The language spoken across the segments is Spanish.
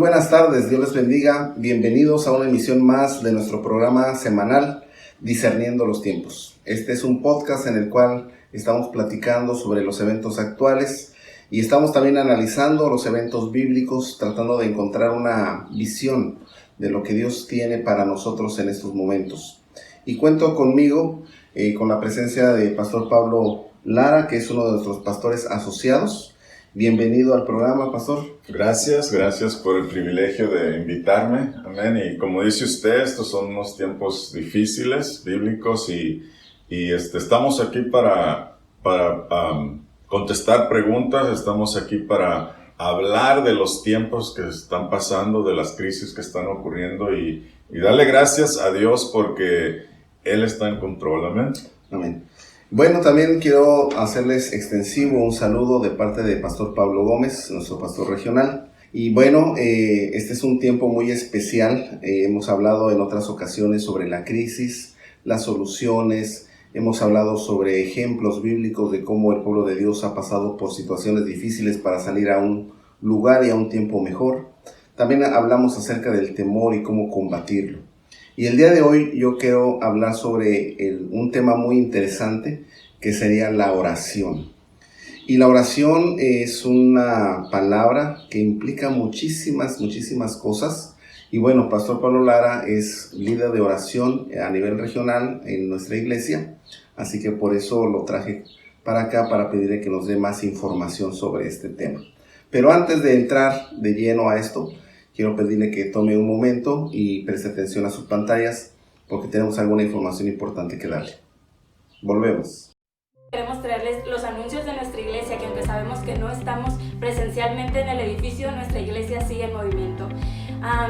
buenas tardes, Dios les bendiga. Bienvenidos a una emisión más de nuestro programa semanal Discerniendo los Tiempos. Este es un podcast en el cual estamos platicando sobre los eventos actuales y estamos también analizando los eventos bíblicos, tratando de encontrar una visión de lo que Dios tiene para nosotros en estos momentos. Y cuento conmigo, con la presencia de Pastor Pablo Lara, que es uno de nuestros pastores asociados. Bienvenido al programa, Pastor. Gracias por el privilegio de invitarme. Amén. Y como dice usted, estos son unos tiempos difíciles, bíblicos, y estamos aquí para contestar preguntas, estamos aquí para hablar de los tiempos que están pasando, de las crisis que están ocurriendo y darle gracias a Dios porque Él está en control. Amén. Amén. Bueno, también quiero hacerles extensivo un saludo de parte de Pastor Pablo Gómez, nuestro pastor regional. Y bueno, este es un tiempo muy especial. Hemos hablado en otras ocasiones sobre la crisis, las soluciones. Hemos hablado sobre ejemplos bíblicos de cómo el pueblo de Dios ha pasado por situaciones difíciles para salir a un lugar y a un tiempo mejor. También hablamos acerca del temor y cómo combatirlo. Y el día de hoy yo quiero hablar sobre un tema muy interesante que sería la oración. Y la oración es una palabra que implica muchísimas cosas. Y bueno, Pastor Pablo Lara es líder de oración a nivel regional en nuestra iglesia. Así que por eso lo traje para acá para pedirle que nos dé más información sobre este tema. Pero antes de entrar de lleno a esto, quiero pedirle que tome un momento y preste atención a sus pantallas porque tenemos alguna información importante que darle. Volvemos. Queremos traerles los anuncios de nuestra iglesia, que aunque sabemos que no estamos presencialmente en el edificio, nuestra iglesia sigue en movimiento.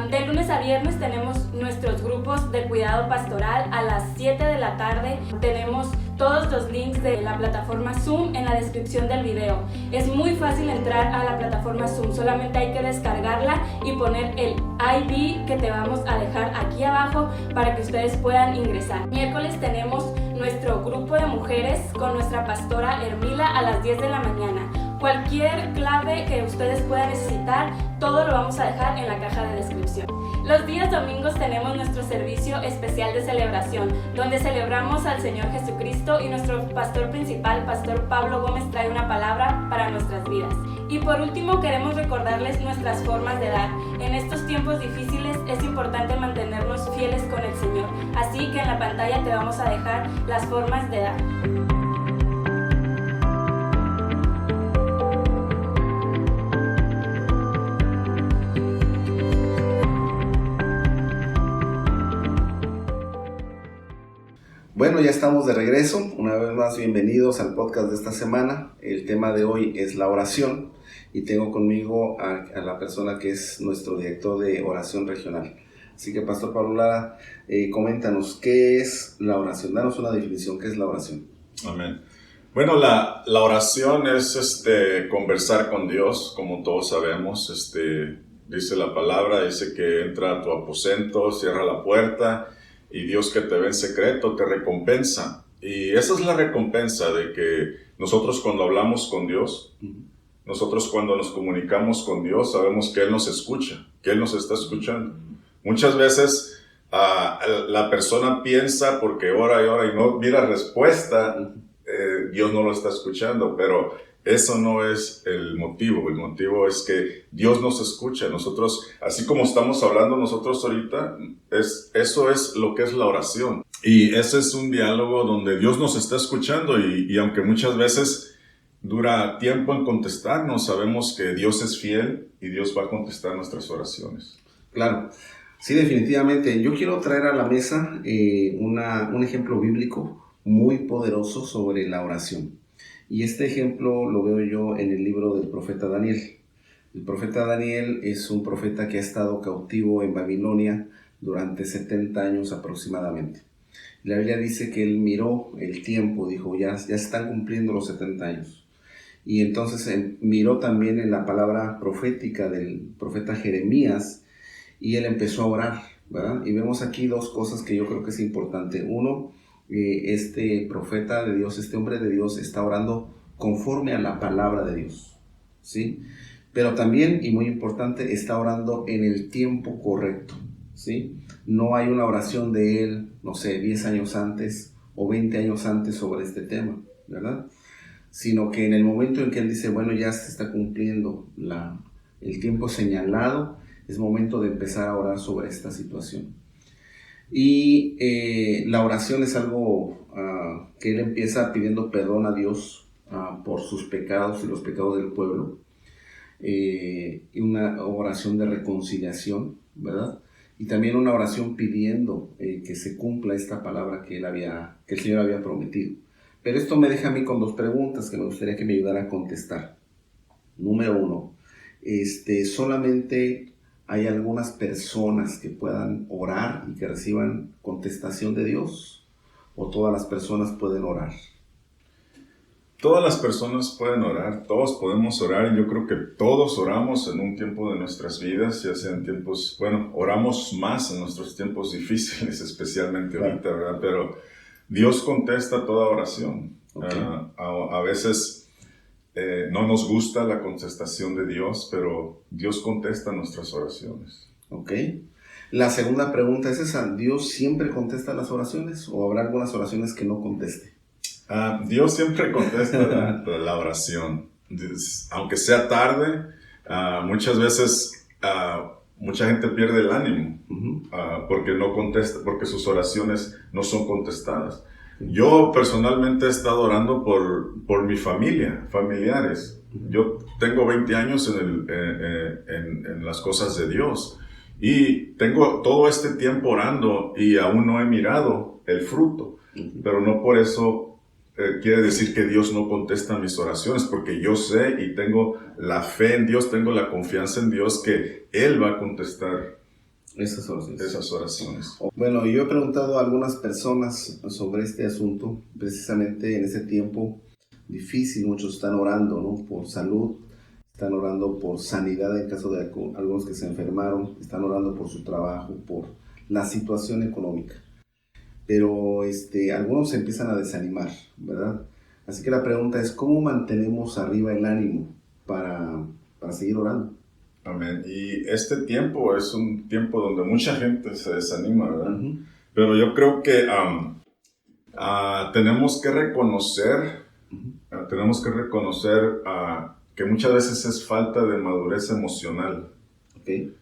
De lunes a viernes tenemos nuestros grupos de cuidado pastoral a las 7 de la tarde. Tenemos todos los links de la plataforma Zoom en la descripción del video. Es muy fácil entrar a la plataforma Zoom, solamente hay que descargarla y poner el ID que te vamos a dejar aquí abajo para que ustedes puedan ingresar. Miércoles tenemos nuestro grupo de mujeres con nuestra pastora Hermila a las 10 de la mañana. Cualquier clave que ustedes puedan necesitar, todo lo vamos a dejar en la caja de descripción. Los días domingos tenemos nuestro servicio especial de celebración, donde celebramos al Señor Jesucristo y nuestro pastor principal, Pastor Pablo Gómez, trae una palabra para nuestras vidas. Y por último, queremos recordarles nuestras formas de dar. En estos tiempos difíciles es importante mantenernos fieles con el Señor, así que en la pantalla te vamos a dejar las formas de dar. Bueno, ya estamos de regreso. Una vez más, bienvenidos al podcast de esta semana. El tema de hoy es la oración y tengo conmigo a la persona que es nuestro director de oración regional. Así que, Pastor Pablo Lara, coméntanos, ¿qué es la oración? Danos una definición, ¿qué es la oración? Amén. Bueno, la oración es conversar con Dios, como todos sabemos. Dice la palabra, dice que entra a tu aposento, cierra la puerta, y Dios que te ve en secreto te recompensa. Y esa es la recompensa de que nosotros cuando hablamos con Dios, nosotros cuando nos comunicamos con Dios, sabemos que Él nos escucha, que Él nos está escuchando. Muchas veces la persona piensa porque ora y no mira respuesta, Dios no lo está escuchando, pero eso no es el motivo es que Dios nos escucha. Nosotros, así como estamos hablando nosotros ahorita, eso es lo que es la oración. Y ese es un diálogo donde Dios nos está escuchando y aunque muchas veces dura tiempo en contestarnos, sabemos que Dios es fiel y Dios va a contestar nuestras oraciones. Claro, sí, definitivamente. Yo quiero traer a la mesa un ejemplo bíblico muy poderoso sobre la oración. Y este ejemplo lo veo yo en el libro del profeta Daniel. El profeta Daniel es un profeta que ha estado cautivo en Babilonia durante 70 años aproximadamente. La Biblia dice que él miró el tiempo, dijo, ya se están cumpliendo los 70 años. Y entonces miró también en la palabra profética del profeta Jeremías y él empezó a orar, ¿verdad? Y vemos aquí dos cosas que yo creo que es importante. Uno, este profeta de Dios, este hombre de Dios está orando conforme a la palabra de Dios, ¿sí? Pero también, y muy importante, está orando en el tiempo correcto, ¿sí? No hay una oración de él, no sé, 10 años antes o 20 años antes sobre este tema, ¿verdad? Sino que en el momento en que él dice, bueno, ya se está cumpliendo el tiempo señalado, es momento de empezar a orar sobre esta situación. Y la oración es algo que él empieza pidiendo perdón a Dios por sus pecados y los pecados del pueblo. Y una oración de reconciliación, ¿verdad? Y también una oración pidiendo que se cumpla esta palabra que el Señor había prometido. Pero esto me deja a mí con 2 preguntas que me gustaría que me ayudara a contestar. Número 1, solamente hay algunas personas que puedan orar y que reciban contestación de Dios, o todas las personas pueden orar. Todas las personas pueden orar, todos podemos orar, y yo creo que todos oramos en un tiempo de nuestras vidas, ya sean tiempos, bueno, oramos más en nuestros tiempos difíciles, especialmente ahorita, ¿verdad? Pero Dios contesta toda oración. Okay. A veces no nos gusta la contestación de Dios, pero Dios contesta nuestras oraciones. Ok. La segunda pregunta es esa, ¿Dios siempre contesta las oraciones o habrá algunas oraciones que no conteste? Dios siempre contesta la oración, aunque sea tarde. Muchas veces mucha gente pierde el ánimo porque no contesta, porque sus oraciones no son contestadas. Yo personalmente he estado orando por mi familiares. Yo tengo 20 años en las cosas de Dios y tengo todo este tiempo orando y aún no he mirado el fruto, pero no por eso quiere decir que Dios no contesta mis oraciones, porque yo sé y tengo la fe en Dios, tengo la confianza en Dios que Él va a contestar esas oraciones. Bueno, yo he preguntado a algunas personas sobre este asunto, precisamente en ese tiempo difícil. Muchos están orando, ¿no?, por salud, están orando por sanidad en caso de algunos que se enfermaron, están orando por su trabajo, por la situación económica. Pero algunos se empiezan a desanimar, ¿verdad? Así que la pregunta es, ¿cómo mantenemos arriba el ánimo para seguir orando? Amén. Y este tiempo es un tiempo donde mucha gente se desanima, ¿verdad? Pero yo creo que tenemos que reconocer que muchas veces es falta de madurez emocional. Okay.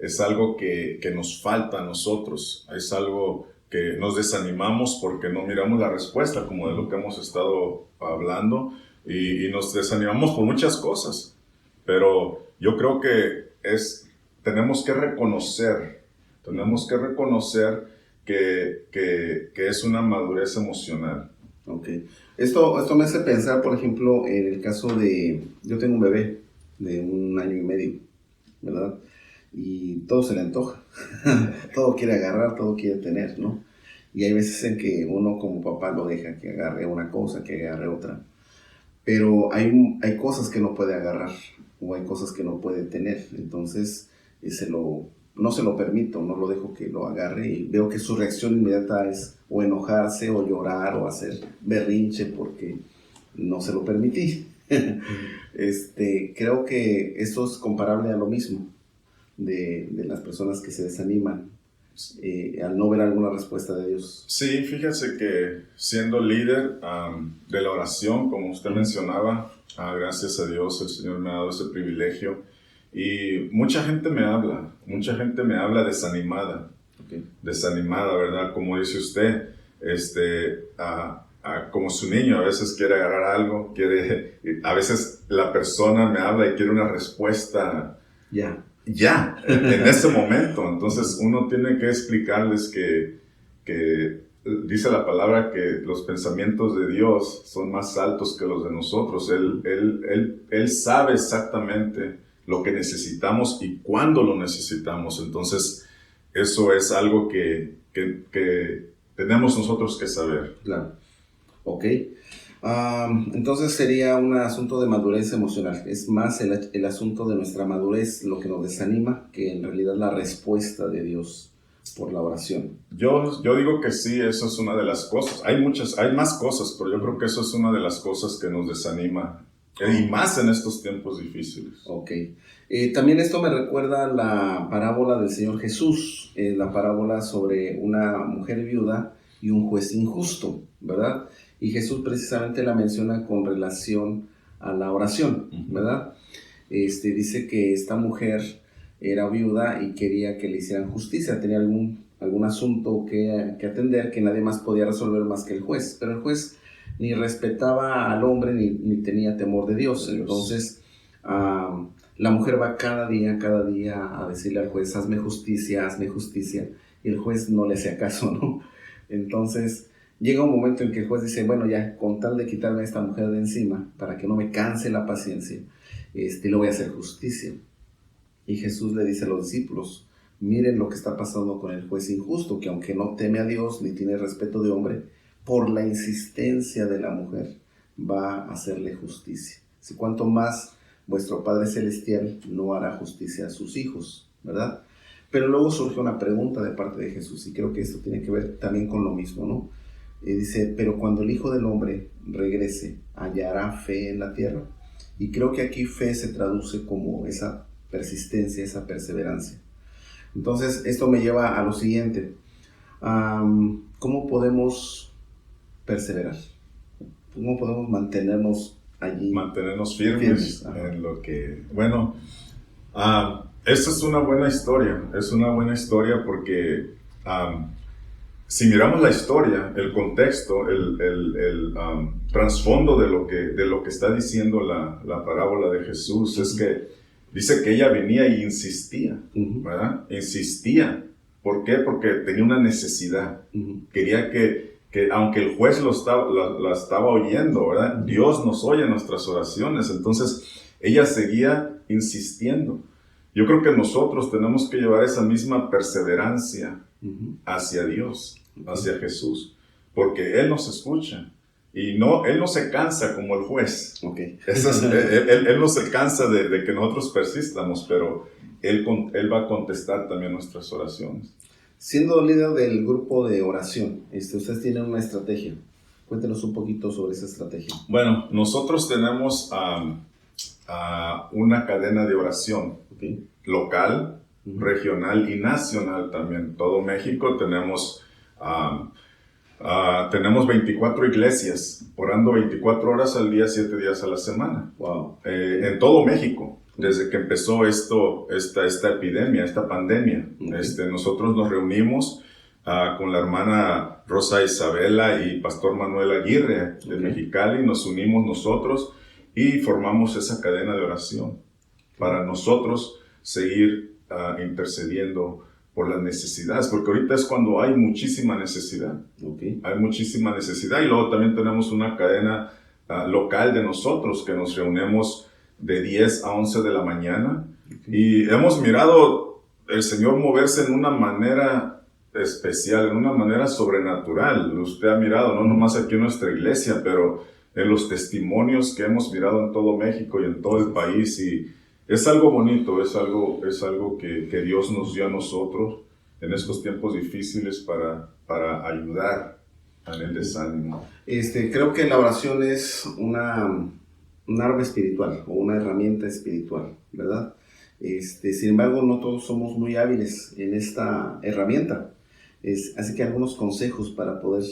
Es algo que nos falta a nosotros, es algo que nos desanimamos porque no miramos la respuesta, como de lo que hemos estado hablando, y nos desanimamos por muchas cosas. Pero yo creo que tenemos que reconocer que es una madurez emocional. Okay. Esto me hace pensar, por ejemplo, en el caso yo tengo un bebé de 1 año y medio, ¿verdad? Y todo se le antoja, todo quiere agarrar, todo quiere tener, ¿no? Y hay veces en que uno como papá lo deja que agarre una cosa, que agarre otra, pero hay cosas que no puede agarrar o hay cosas que no puede tener, entonces no se lo permito, no lo dejo que lo agarre y veo que su reacción inmediata es o enojarse o llorar o hacer berrinche porque no se lo permití. Creo que esto es comparable a lo mismo de las personas que se desaniman al no ver alguna respuesta de Dios. Sí, fíjese que siendo líder de la oración, como usted mencionaba, gracias a Dios el Señor me ha dado ese privilegio y mucha gente me habla desanimada, desanimada, ¿verdad? Como dice usted, como su niño a veces quiere agarrar algo, a veces la persona me habla y quiere una respuesta ya, en ese momento. Entonces uno tiene que explicarles que dice la palabra que los pensamientos de Dios son más altos que los de nosotros. Él sabe exactamente lo que necesitamos y cuándo lo necesitamos. Entonces eso es algo que tenemos nosotros que saber. Claro. Ok. Entonces sería un asunto de madurez emocional. Es más el asunto de nuestra madurez lo que nos desanima que en realidad la respuesta de Dios por la oración. Yo digo que sí, eso es una de las cosas. Hay más cosas, pero yo creo que eso es una de las cosas que nos desanima Y más en estos tiempos difíciles. Ok. También esto me recuerda a la parábola del Señor Jesús, la parábola sobre una mujer viuda y un juez injusto, ¿verdad? Y Jesús precisamente la menciona con relación a la oración, ¿verdad? Dice que esta mujer era viuda y quería que le hicieran justicia, tenía algún asunto que atender que nadie más podía resolver más que el juez, pero el juez ni respetaba al hombre ni tenía temor de Dios. Entonces la mujer va cada día a decirle al juez, hazme justicia, y el juez no le hace caso, ¿no? Entonces llega un momento en que el juez dice, bueno, ya, con tal de quitarme a esta mujer de encima, para que no me canse la paciencia, le voy a hacer justicia. Y Jesús le dice a los discípulos, miren lo que está pasando con el juez injusto, que aunque no teme a Dios ni tiene respeto de hombre, por la insistencia de la mujer va a hacerle justicia. Si cuanto más vuestro Padre Celestial no hará justicia a sus hijos, ¿verdad? Pero luego surge una pregunta de parte de Jesús, y creo que esto tiene que ver también con lo mismo, ¿no? Dice, pero cuando el Hijo del Hombre regrese, ¿hallará fe en la tierra? Y creo que aquí fe se traduce como esa persistencia, esa perseverancia. Entonces, esto me lleva a lo siguiente. ¿Cómo podemos perseverar? ¿Cómo podemos mantenernos allí? Mantenernos firmes en lo que... Bueno, esta es una buena historia. Es una buena historia porque si miramos la historia, el contexto, el trasfondo de lo que está diciendo la parábola de Jesús, es que dice que ella venía y insistía, ¿verdad? Insistía. ¿Por qué? Porque tenía una necesidad. Quería que aunque el juez la estaba oyendo, ¿verdad? Dios nos oye nuestras oraciones. Entonces, ella seguía insistiendo. Yo creo que nosotros tenemos que llevar esa misma perseverancia hacia Dios, hacia Jesús, porque Él nos escucha. Y Él no se cansa como el juez. Okay. Él no se cansa de que nosotros persistamos, pero Él va a contestar también nuestras oraciones. Siendo líder del grupo de oración, ustedes tienen una estrategia. Cuéntenos un poquito sobre esa estrategia. Bueno, nosotros tenemos una cadena de oración local, regional y nacional también. Todo México tenemos 24 iglesias, orando 24 horas al día, 7 días a la semana. Wow. En todo México, desde que empezó esta epidemia, esta pandemia. Nosotros nos reunimos con la hermana Rosa Isabela y Pastor Manuel Aguirre de Mexicali. Nos unimos nosotros y formamos esa cadena de oración para nosotros seguir intercediendo por las necesidades, porque ahorita es cuando hay muchísima necesidad. Hay muchísima necesidad. Y luego también tenemos una cadena local de nosotros que nos reunimos de 10 a 11 de la mañana. Y hemos mirado el Señor moverse en una manera especial, en una manera sobrenatural. Usted ha mirado, no nomás aquí en nuestra iglesia, pero en los testimonios que hemos mirado en todo México y en todo el país. Y es algo bonito, es algo que Dios nos dio a nosotros en estos tiempos difíciles para ayudar en el desánimo. Creo que la oración es un arma espiritual o una herramienta espiritual, ¿verdad? Sin embargo, no todos somos muy hábiles en esta herramienta. Así que algunos consejos para poder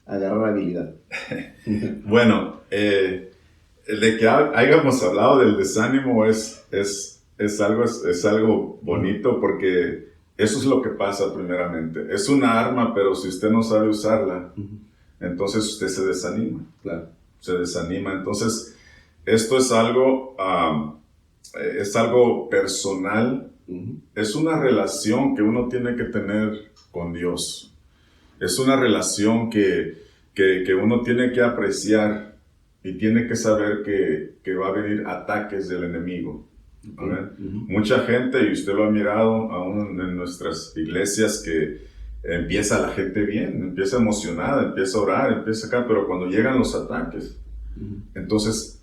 agarrar habilidad. Bueno, de que hayamos hablado del desánimo es algo bonito, porque eso es lo que pasa primeramente. Es una arma, pero si usted no sabe usarla, entonces usted se desanima. Claro. Se desanima. Entonces, esto es algo personal. Es una relación que uno tiene que tener con Dios. Es una relación que uno tiene que apreciar y tiene que saber que va a venir ataques del enemigo. Mucha gente, y usted lo ha mirado aún en nuestras iglesias, que empieza la gente bien, empieza emocionada, empieza a orar, empieza acá, pero cuando llegan los ataques, entonces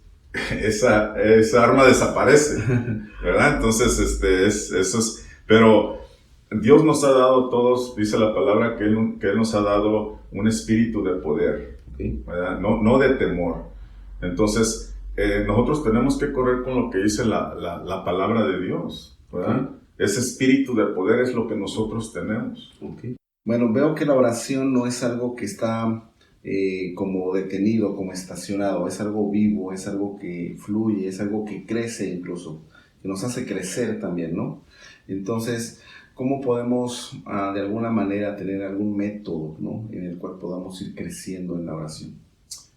esa arma desaparece, ¿verdad? Entonces, eso es, pero Dios nos ha dado todos, dice la palabra, que Él nos ha dado un espíritu de poder, ¿verdad? No de temor. Entonces, nosotros tenemos que correr con lo que dice la palabra de Dios, ¿verdad? Okay. Ese espíritu de poder es lo que nosotros tenemos. Okay. Bueno, veo que la oración no es algo que está como detenido, como estacionado, es algo vivo, es algo que fluye, es algo que crece incluso, que nos hace crecer también, ¿no? Entonces, ¿cómo podemos de alguna manera tener algún método, ¿no?, en el cual podamos ir creciendo en la oración?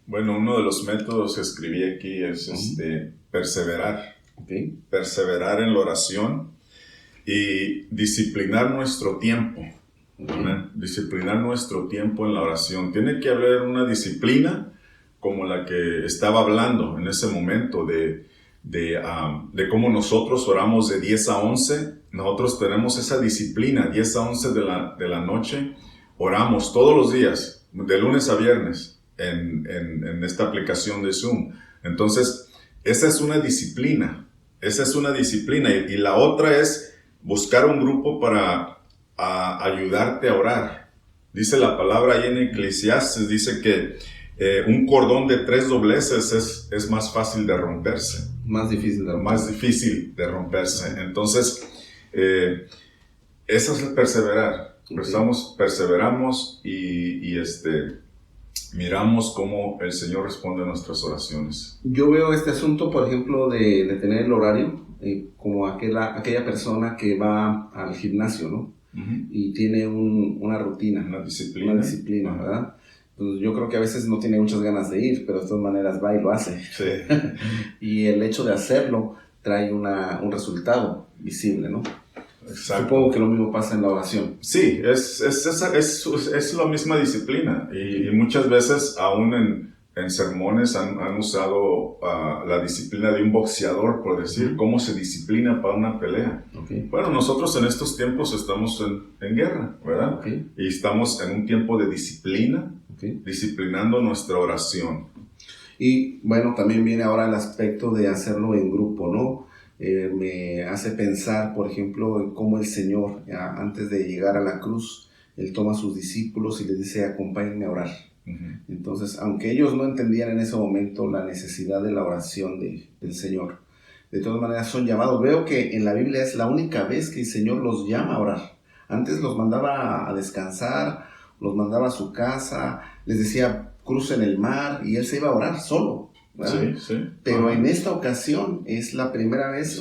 Bueno, uno de los métodos que escribí aquí es perseverar. Okay. Perseverar en la oración y disciplinar nuestro tiempo. Okay. Disciplinar nuestro tiempo en la oración. Tiene que haber una disciplina como la que estaba hablando en ese momento de cómo nosotros oramos de 10 a 11. Nosotros tenemos esa disciplina, 10 a 11 de la noche. Oramos todos los días, de lunes a viernes, en esta aplicación de Zoom. Entonces, esa es una disciplina. Esa es una disciplina. Y la otra es buscar un grupo para ayudarte a orar. Dice la palabra ahí en Eclesiastes, dice que un cordón de 3 dobleces es más fácil de romperse. Más difícil de romperse. Más difícil de romperse. Entonces, eso es el perseverar. Okay. Perseveramos y miramos cómo el Señor responde a nuestras oraciones. Yo veo este asunto, por ejemplo, de tener el horario, como aquella persona que va al gimnasio, ¿no? Uh-huh. Y tiene una rutina. Una disciplina. Una disciplina, uh-huh. ¿Verdad? Pues yo creo que a veces no tiene muchas ganas de ir, pero de todas maneras va y lo hace. Sí. Y el hecho de hacerlo trae un resultado visible, ¿no? Exacto. Supongo que lo mismo pasa en la oración. Sí, es la misma disciplina. Y muchas veces, aún en sermones, han usado la disciplina de un boxeador, por decir, cómo se disciplina para una pelea. Okay. Bueno, nosotros en estos tiempos estamos en guerra, ¿verdad? Okay. Y estamos en un tiempo de disciplina, okay, disciplinando nuestra oración. Y bueno, también viene ahora el aspecto de hacerlo en grupo, ¿no? Me hace pensar, por ejemplo, en cómo el Señor, antes de llegar a la cruz, Él toma a sus discípulos y les dice: acompáñenme a orar. Uh-huh. Entonces, aunque ellos no entendían en ese momento la necesidad de la oración del Señor, de todas maneras son llamados. Veo que en la Biblia es la única vez que el Señor los llama a orar. Antes los mandaba a descansar, los mandaba a su casa, les decía: crucen el mar, y Él se iba a orar solo. Sí, sí. Pero en esta ocasión es la primera vez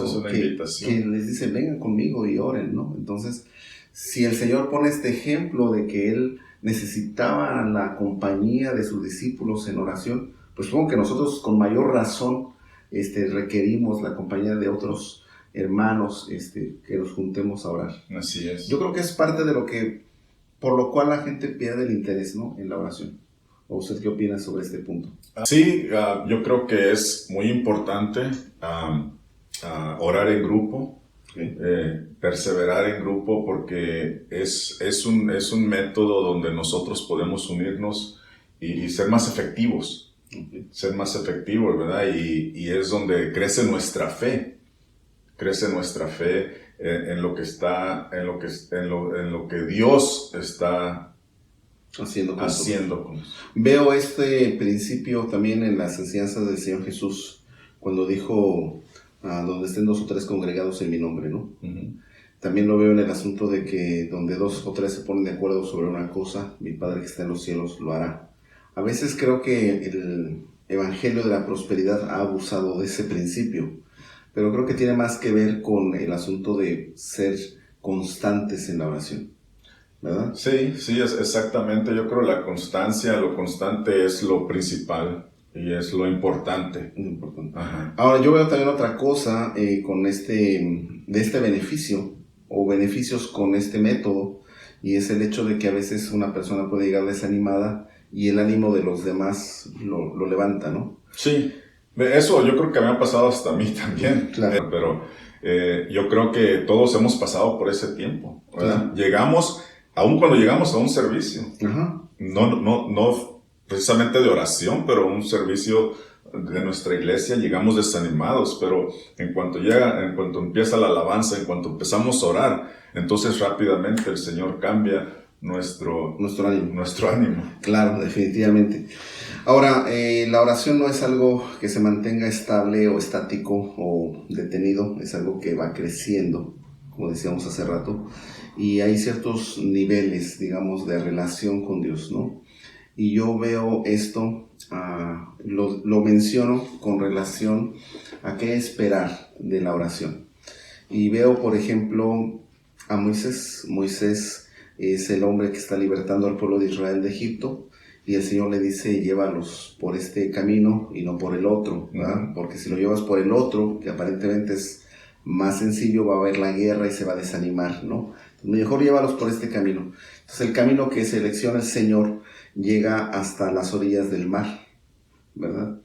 que les dice: vengan conmigo y oren, ¿no? Entonces, si el Señor pone este ejemplo de que Él necesitaba la compañía de sus discípulos en oración, pues supongo que nosotros con mayor razón requerimos la compañía de otros hermanos que nos juntemos a orar. Así es. Yo creo que es parte de por lo cual la gente pierde el interés, ¿no?, en la oración. ¿O usted qué opina sobre este punto? Sí, yo creo que es muy importante orar en grupo, okay, perseverar en grupo, porque es un método donde nosotros podemos unirnos y ser más efectivos, okay, ser más efectivos, ¿verdad? Y es donde crece nuestra fe en lo que Dios está haciendo. Veo este principio también en las enseñanzas del Señor Jesús, cuando dijo: donde estén 2 o 3 congregados en mi nombre, ¿no? Uh-huh. También lo veo en el asunto de que donde 2 o 3 se ponen de acuerdo sobre una cosa, mi Padre que está en los cielos lo hará. A veces creo que el evangelio de la prosperidad ha abusado de ese principio, pero creo que tiene más que ver con el asunto de ser constantes en la oración, ¿verdad? Sí, exactamente. Yo creo que lo constante es lo principal y es lo importante. Ajá. Ahora, yo veo también otra cosa con este beneficio o beneficios con este método, y es el hecho de que a veces una persona puede llegar desanimada y el ánimo de los demás lo levanta, ¿no? Sí, eso yo creo que me ha pasado hasta a mí también. Claro. Pero yo creo que todos hemos pasado por ese tiempo, ¿verdad? Claro. Aún cuando llegamos a un servicio, uh-huh, no precisamente de oración, pero un servicio de nuestra iglesia, llegamos desanimados, pero en cuanto empieza la alabanza, en cuanto empezamos a orar, entonces rápidamente el Señor cambia nuestro ánimo. Claro, definitivamente. Ahora, la oración no es algo que se mantenga estable o estático o detenido, es algo que va creciendo, como decíamos hace rato, y hay ciertos niveles, digamos, de relación con Dios, ¿no? Y yo veo esto, lo menciono con relación a qué esperar de la oración. Y veo, por ejemplo, a Moisés. Moisés es el hombre que está libertando al pueblo de Israel de Egipto, y el Señor le dice, llévalos por este camino y no por el otro, ¿verdad? Porque si lo llevas por el otro, que aparentemente es más sencillo, va a haber la guerra y se va a desanimar, ¿no? Mejor llévalos por este camino. Entonces el camino que selecciona el Señor llega hasta las orillas del mar, ¿verdad?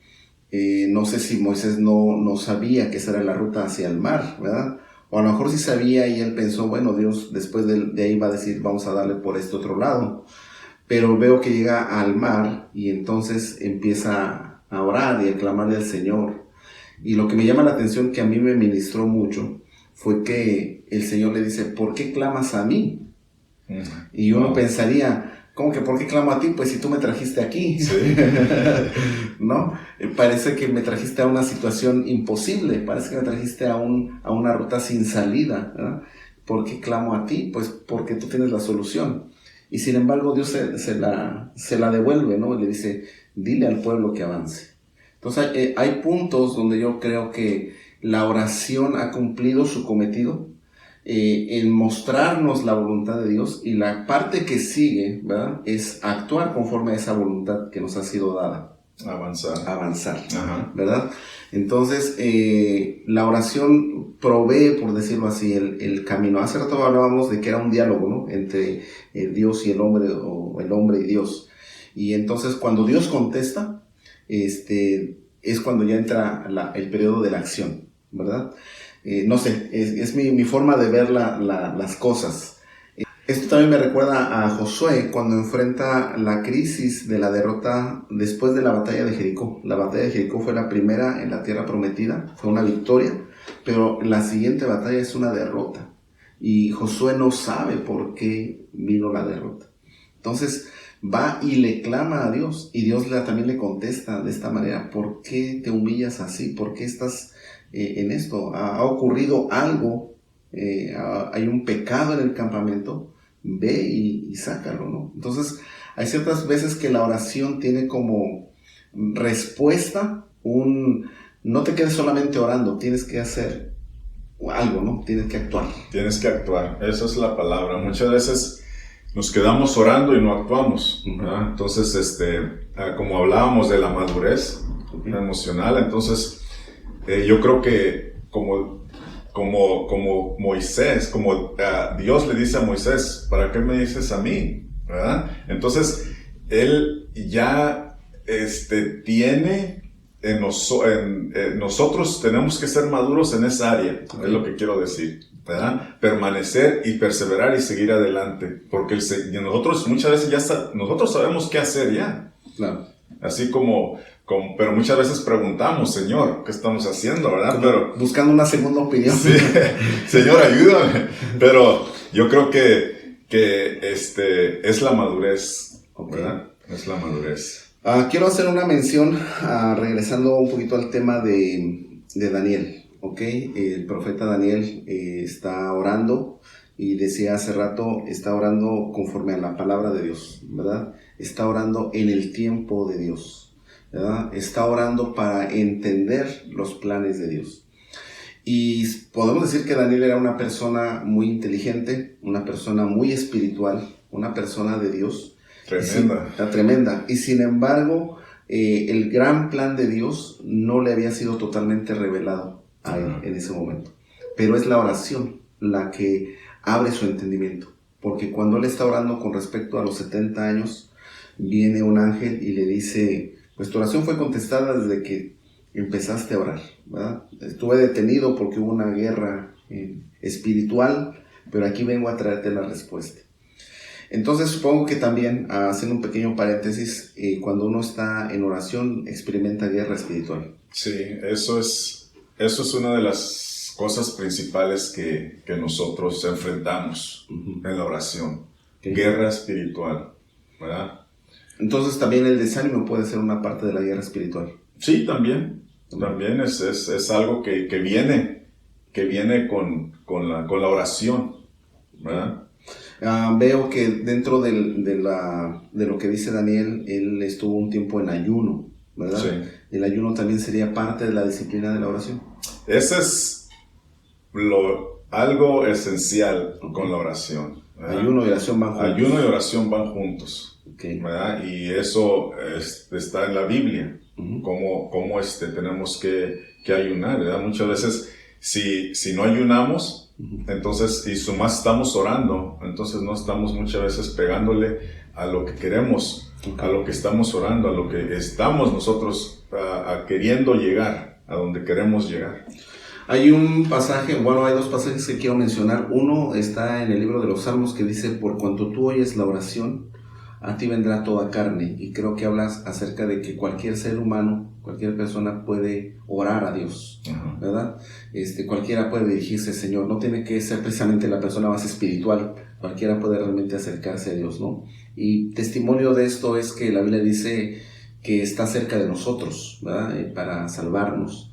No sé si Moisés no sabía que esa era la ruta hacia el mar, ¿verdad? O a lo mejor sí sabía y él pensó, bueno, Dios después de ahí va a decir, vamos a darle por este otro lado. Pero veo que llega al mar y entonces empieza a orar y a clamarle al Señor. Y lo que me llama la atención, que a mí me ministró mucho, fue que el Señor le dice, ¿por qué clamas a mí? Y uno pensaría, ¿cómo que por qué clamo a ti? Pues si tú me trajiste aquí, Sí. ¿no? Parece que me trajiste a una situación imposible, parece que me trajiste a una ruta sin salida, ¿no? ¿Por qué clamo a ti? Pues porque tú tienes la solución. Y sin embargo Dios se la devuelve, ¿no? Y le dice, dile al pueblo que avance. Entonces hay puntos donde yo creo que la oración ha cumplido su cometido, en mostrarnos la voluntad de Dios, y la parte que sigue, ¿verdad?, es actuar conforme a esa voluntad que nos ha sido dada. Avanzar, Ajá. ¿verdad? Entonces, la oración provee, por decirlo así, el camino. Hace rato hablábamos de que era un diálogo, ¿no?, entre Dios y el hombre, o el hombre y Dios. Y entonces, cuando Dios contesta, es cuando ya entra el periodo de la acción, ¿verdad? No sé, es mi forma de ver las cosas. Esto también me recuerda a Josué cuando enfrenta la crisis de la derrota después de la batalla de Jericó. La batalla de Jericó fue la primera en la tierra prometida, fue una victoria, pero la siguiente batalla es una derrota. Y Josué no sabe por qué vino la derrota. Entonces va y le clama a Dios, y Dios también le contesta de esta manera: ¿por qué te humillas así? ¿Por qué estás en esto? ¿Ha ocurrido algo? ¿Hay un pecado en el campamento? Ve y sácalo, ¿no? Entonces hay ciertas veces que la oración tiene como respuesta no te quedes solamente orando, tienes que hacer algo, ¿no? Tienes que actuar. Tienes que actuar, esa es la palabra. Muchas veces nos quedamos orando y no actuamos, ¿verdad? Entonces, como hablábamos de la madurez emocional, entonces yo creo que como Moisés, Dios le dice a Moisés, ¿para qué me dices a mí? ¿Verdad? Entonces, él ya tiene nosotros tenemos que ser maduros en esa área, es lo que quiero decir, ¿verdad? Permanecer y perseverar y seguir adelante, porque nosotros muchas veces nosotros sabemos qué hacer ya. Claro. Así pero muchas veces preguntamos, Señor, ¿qué estamos haciendo, verdad? Pero buscando una segunda opinión. Sí, Señor, ayúdame. Pero yo creo que es la madurez, ¿verdad? Es la madurez. Quiero hacer una mención, regresando un poquito al tema de Daniel, ¿ok? El profeta Daniel está orando, y decía hace rato, está orando conforme a la palabra de Dios, ¿verdad? Está orando en el tiempo de Dios, ¿verdad? Está orando para entender los planes de Dios. Y podemos decir que Daniel era una persona muy inteligente, una persona muy espiritual, una persona de Dios. Tremenda. Y sin embargo, el gran plan de Dios no le había sido totalmente revelado a él en ese momento. Pero es la oración la que abre su entendimiento. Porque cuando él está orando con respecto a los 70 años, viene un ángel y le dice: pues tu oración fue contestada desde que empezaste a orar, ¿verdad? Estuve detenido porque hubo una guerra espiritual, pero aquí vengo a traerte la respuesta. Entonces supongo que también, haciendo un pequeño paréntesis, cuando uno está en oración experimenta guerra espiritual. Sí, eso es una de las cosas principales que nosotros enfrentamos en la oración. Okay. Guerra espiritual, ¿verdad? Entonces también el desánimo puede ser una parte de la guerra espiritual. Sí, también es algo que viene con la oración, ¿verdad? Veo que dentro de lo que dice Daniel, él estuvo un tiempo en ayuno, ¿verdad? Sí. El ayuno también sería parte de la disciplina de la oración. Ese es algo esencial con la oración, ¿verdad? Ayuno y oración van juntos. Ayuno y oración van juntos, Okay. ¿verdad? Y eso está en la Biblia, Uh-huh. cómo tenemos que ayunar, ¿verdad? Muchas veces, si no ayunamos, Uh-huh. entonces, y más estamos orando, entonces no estamos muchas veces pegándole a lo que queremos, Okay. a lo que estamos orando, a lo que estamos nosotros queriendo llegar, a donde queremos llegar. Hay un pasaje, bueno, hay dos pasajes que quiero mencionar. Uno está en el libro de los Salmos que dice, por cuanto tú oyes la oración, a ti vendrá toda carne. Y creo que hablas acerca de que cualquier ser humano, cualquier persona puede orar a Dios, Uh-huh. ¿verdad? Cualquiera puede dirigirse, Señor. No tiene que ser precisamente la persona más espiritual. Cualquiera puede realmente acercarse a Dios, ¿no? Y testimonio de esto es que la Biblia dice que está cerca de nosotros, ¿verdad? Para salvarnos.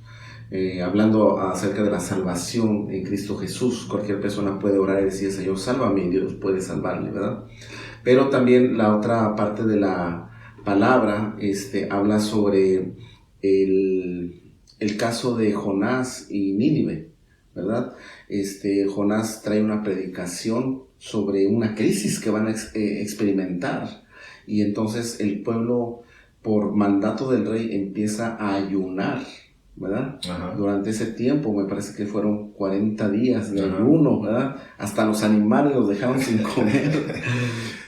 Hablando acerca de la salvación en Cristo Jesús, cualquier persona puede orar y decir, Señor, sálvame, y Dios puede salvarle, ¿verdad? Pero también la otra parte de la palabra habla sobre el caso de Jonás y Nínive, ¿verdad? Jonás trae una predicación sobre una crisis que van a experimentar, y entonces el pueblo, por mandato del rey, empieza a ayunar, ¿verdad? Ajá. Durante ese tiempo, me parece que fueron 40 días de Ajá. ayuno, ¿verdad? Hasta los animales los dejaron sin comer.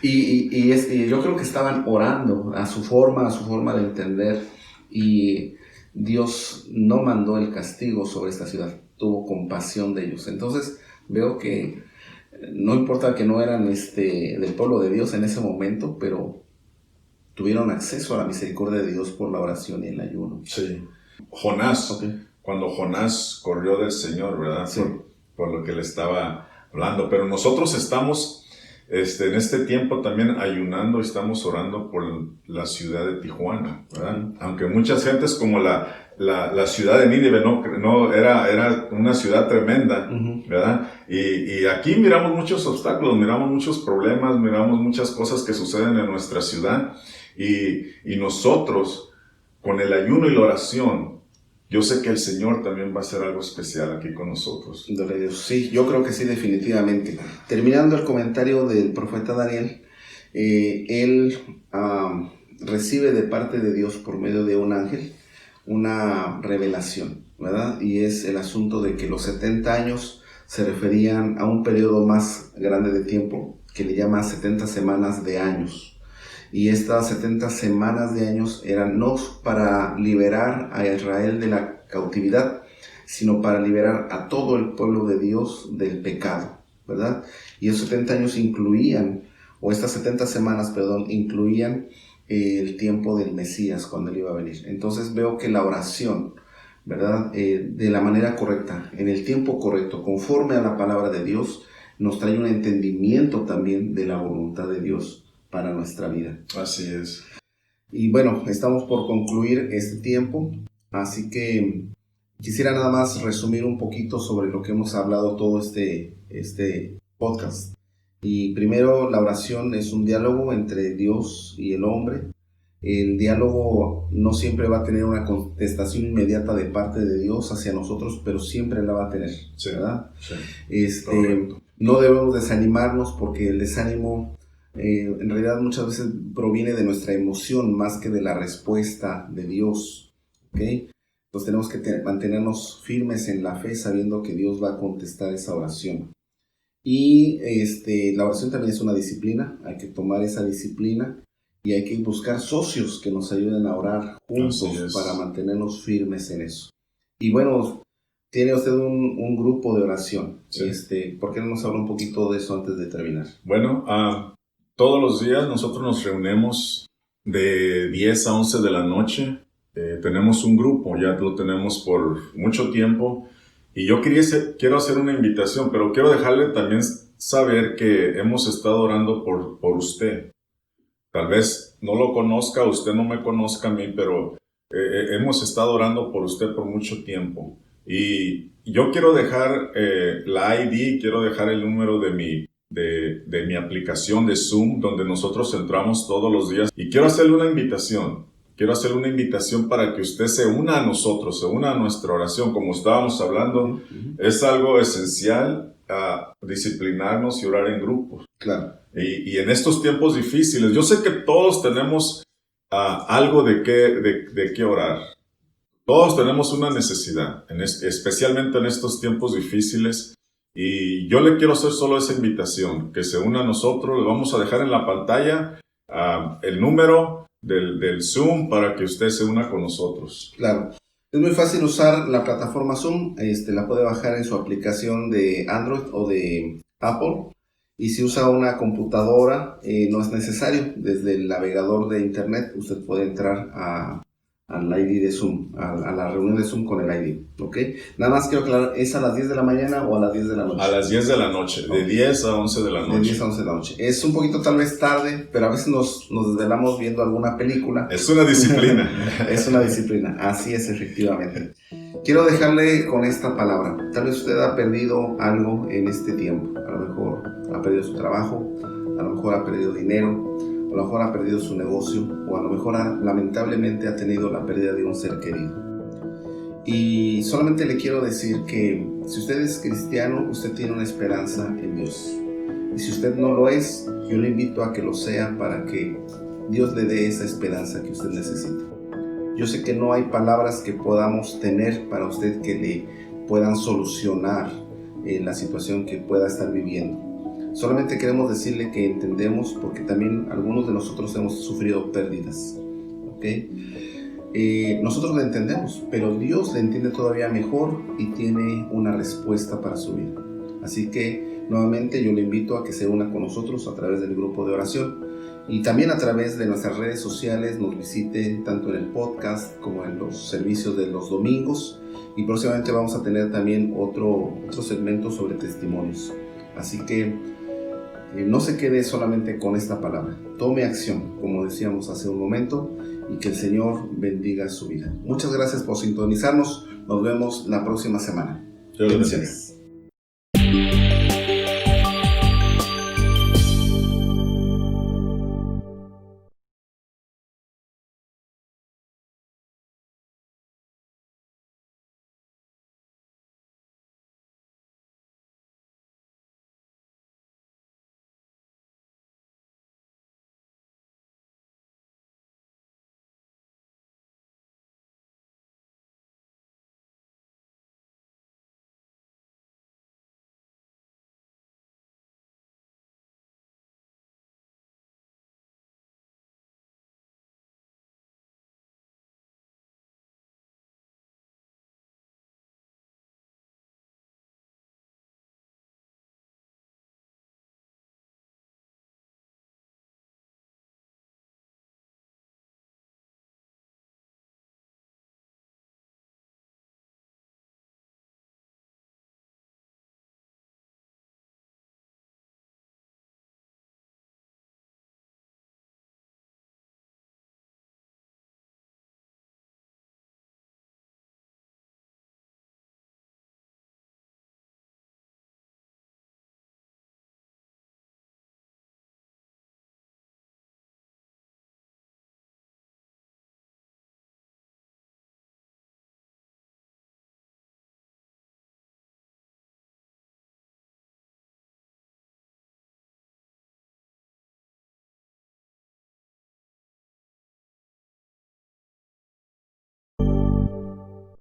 y yo creo que estaban orando a su forma de entender, y Dios no mandó el castigo sobre esta ciudad, tuvo compasión de ellos. Entonces veo que no importa que no eran del pueblo de Dios en ese momento, pero tuvieron acceso a la misericordia de Dios por la oración y el ayuno. Sí. Jonás, Okay. Cuando Jonás corrió del Señor, ¿verdad? Sí. Por lo que le estaba hablando. Pero nosotros estamos en este tiempo también ayunando, estamos orando por la ciudad de Tijuana, ¿verdad? Uh-huh. Aunque muchas gentes como la ciudad de Nínive no era una ciudad tremenda, Uh-huh. ¿verdad? Y aquí miramos muchos obstáculos, miramos muchos problemas, miramos muchas cosas que suceden en nuestra ciudad, y nosotros, con el ayuno y la oración, yo sé que el Señor también va a hacer algo especial aquí con nosotros. Sí, yo creo que sí, definitivamente. Terminando el comentario del profeta Daniel, él recibe de parte de Dios por medio de un ángel una revelación, ¿verdad? Y es el asunto de que los 70 años se referían a un periodo más grande de tiempo, que le llama 70 semanas de años. Y estas 70 semanas de años eran no para liberar a Israel de la cautividad, sino para liberar a todo el pueblo de Dios del pecado, ¿verdad? Y esos 70 años estas 70 semanas, incluían el tiempo del Mesías, cuando él iba a venir. Entonces veo que la oración, ¿verdad? De la manera correcta, en el tiempo correcto, conforme a la palabra de Dios, nos trae un entendimiento también de la voluntad de Dios para nuestra vida. Así es. Y bueno, estamos por concluir este tiempo, así que quisiera nada más resumir un poquito sobre lo que hemos hablado todo este podcast. Y primero, la oración es un diálogo entre Dios y el hombre. El diálogo no siempre va a tener una contestación inmediata de parte de Dios hacia nosotros, pero siempre la va a tener, Sí, ¿verdad? sí. No debemos desanimarnos, porque el desánimo en realidad muchas veces proviene de nuestra emoción más que de la respuesta de Dios, ¿ok? Entonces tenemos que mantenernos firmes en la fe, sabiendo que Dios va a contestar esa oración. Y la oración también es una disciplina, hay que tomar esa disciplina y hay que buscar socios que nos ayuden a orar juntos para mantenernos firmes en eso. Y bueno, tiene usted un grupo de oración. Sí. ¿Por qué no nos habla un poquito de eso antes de terminar? Bueno, todos los días nosotros nos reunimos de 10 a 11 de la noche. Tenemos un grupo, ya lo tenemos por mucho tiempo. Y yo quiero hacer una invitación, pero quiero dejarle también saber que hemos estado orando por usted. Tal vez no lo conozca, usted no me conozca a mí, pero hemos estado orando por usted por mucho tiempo. Y yo quiero dejar la ID, quiero dejar el número de mi aplicación de Zoom, donde nosotros entramos todos los días. Y quiero hacerle una invitación. Quiero hacerle una invitación para que usted se una a nosotros, se una a nuestra oración. Como estábamos hablando, es algo esencial a disciplinarnos y orar en grupos. Claro. Y en estos tiempos difíciles, yo sé que todos tenemos algo de qué orar. Todos tenemos una necesidad, especialmente en estos tiempos difíciles. Y yo le quiero hacer solo esa invitación, que se una a nosotros. Le vamos a dejar en la pantalla el número del Zoom para que usted se una con nosotros. Claro. Es muy fácil usar la plataforma Zoom. La puede bajar en su aplicación de Android o de Apple. Y si usa una computadora, no es necesario. Desde el navegador de internet usted puede entrar al ID de Zoom, a la reunión de Zoom con el ID, ¿ok? Nada más quiero aclarar, ¿es a las 10 de la mañana o a las 10 de la noche? A las 10 de la noche, de 10 a 11 de la noche. De 10 a 11 de la noche. Es un poquito tal vez tarde, pero a veces nos desvelamos viendo alguna película. Es una disciplina. Es una disciplina, así es efectivamente. Quiero dejarle con esta palabra. Tal vez usted ha perdido algo en este tiempo. A lo mejor ha perdido su trabajo, a lo mejor ha perdido dinero, a lo mejor ha perdido su negocio, o a lo mejor lamentablemente ha tenido la pérdida de un ser querido. Y solamente le quiero decir que si usted es cristiano, usted tiene una esperanza en Dios. Y si usted no lo es, yo le invito a que lo sea para que Dios le dé esa esperanza que usted necesita. Yo sé que no hay palabras que podamos tener para usted que le puedan solucionar la situación que pueda estar viviendo. Solamente queremos decirle que entendemos, porque también algunos de nosotros hemos sufrido pérdidas, ¿ok? Nosotros le entendemos, pero Dios le entiende todavía mejor y tiene una respuesta para su vida. Así que nuevamente yo le invito a que se una con nosotros a través del grupo de oración y también a través de nuestras redes sociales. Nos visite tanto en el podcast como en los servicios de los domingos, y próximamente vamos a tener también otro segmento sobre testimonios. Así que no se quede solamente con esta palabra, tome acción, como decíamos hace un momento, y que el Señor bendiga su vida. Muchas gracias por sintonizarnos, nos vemos la próxima semana. Bendiciones.